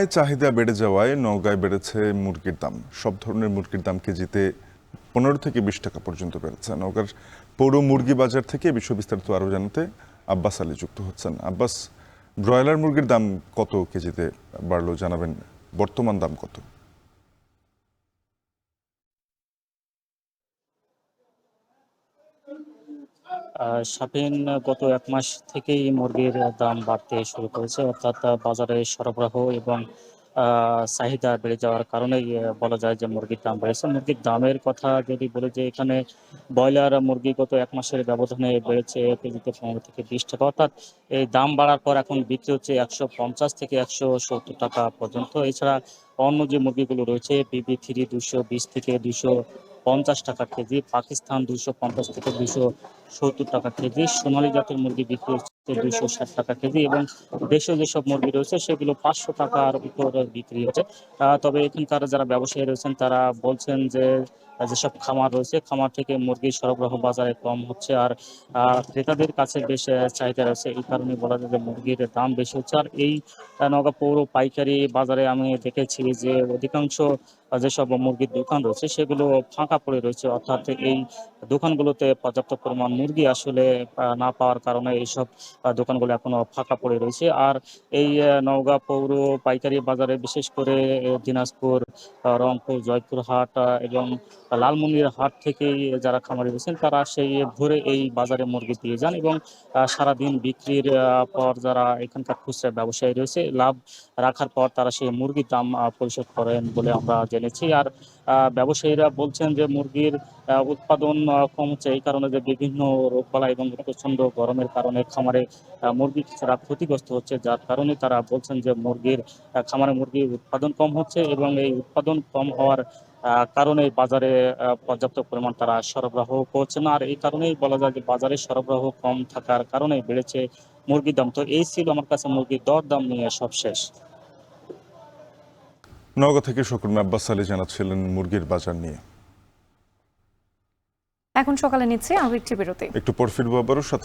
বন্যায় চাহিদা বেড়ে যাওয়ায় নওগাঁয় বেড়েছে মুরগির দাম। সব ধরনের মুরগির দাম কেজিতে 15 থেকে 20 টাকা পর্যন্ত বেড়েছে। নওগাঁর পৌর মুরগি বাজার থেকে বিশ্ব বিস্তারিত আরও জানাতে আব্বাস আলী যুক্ত হচ্ছেন। আব্বাস, ব্রয়লার মুরগির দাম কত কেজিতে বাড়লো জানাবেন, বর্তমান দাম কত? শাফিন, গত 1 মাস থেকেই মুরগির দাম বাড়তে শুরু করেছে, অর্থাৎ বাজারে সরবরাহ এবং চাহিদা বেড়ে যাওয়ার কারণেই বলা যায় যে মুরগির দাম বেড়েছে। মুরগির দামের কথা যদি বলে, যে এখানে ব্রয়লার মুরগি গত 1 মাসের ব্যবধানে বেড়েছে কেজিতে 15 থেকে 20 টাকা, অর্থাৎ এই দাম বাড়ার পর এখন বিক্রি হচ্ছে 150 থেকে 170 টাকা পর্যন্ত। এছাড়া অন্য যে মুরগিগুলো রয়েছে, BB3 220 থেকে 250 টাকা কেজি, পাকিস্তান 250 থেকে 270 টাকা কেজি, সোনালী জাতের মুরগি বিক্রি হচ্ছে 260 টাকা কেজি, এবং দেশীয় যেসব মুরগি রয়েছে সেগুলো 500 টাকার উপর বিক্রি হচ্ছে। তবে এখানকার যারা ব্যবসায়ী রয়েছেন তারা বলছেন যে যেসব খামার রয়েছে, খামার থেকে মুরগির সরবরাহ বাজারে কম হচ্ছে, আর ক্রেতাদের কাছে বেশ চাহিদা রয়েছে। এই কারণে বলা যায় যে মুরগির দাম বেশি হচ্ছে। আর এই নওগাঁ পৌর পাইকারি বাজারে আমি দেখেছি যে অধিকাংশ যেসব মুরগির দোকান রয়েছে সেগুলো ফাঁকা পড়ে রয়েছে, অর্থাৎ এই দোকানগুলোতে পর্যাপ্ত পরিমাণ মুরগি আসলে না পাওয়ার কারণে এইসব দোকানগুলো এখনো ফাঁকা পড়ে রয়েছে। আর এই নওগাঁ পৌর পাইকারি বাজারে বিশেষ করে দিনাজপুর, রংপুর, জয়পুরহাট এবং লালমনির হাট থেকেই যারা খামারি রয়েছেন তারা সেই ভোরে এই বাজারে মুরগি দিয়ে যান, এবং সারাদিন বিক্রির পর যারা এখানকার খুচরা ব্যবসায়ী রয়েছে লাভ রাখার পর তারা সেই মুরগির দাম পরিশোধ করেন বলে আমরা জেনেছি। আর ব্যবসায়ীরা বলছেন যে মুরগির উৎপাদন কম হচ্ছে এই কারণে, যে বিভিন্ন রোগবালাই এবং প্রচন্ড গরমের কারণে খামারে মুরগি কিছুটা ক্ষতিগ্রস্ত হচ্ছে, যার কারণে তারা বলছেন যে খামারে মুরগির উৎপাদন কম হচ্ছে, এবং এই উৎপাদন কম হওয়ার কারণে বাজারে পর্যাপ্ত পরিমাণ তারা সরবরাহ করছে না। আর এই কারণেই বলা যায় যে বাজারে সরবরাহ কম থাকার কারণে বেড়েছে মুরগির দাম। তো এই ছিল আমার কাছে মুরগির দর দাম নিয়ে সব শেষ। নওগাঁ থেকে শকুন আব্বাস আলী জানাচ্ছিলেন মুরগির বাজার নিয়ে। এখন সকালে নিচ্ছে আরো একটি বিরতি, একটু পর ফিরবো আবারও সাথে।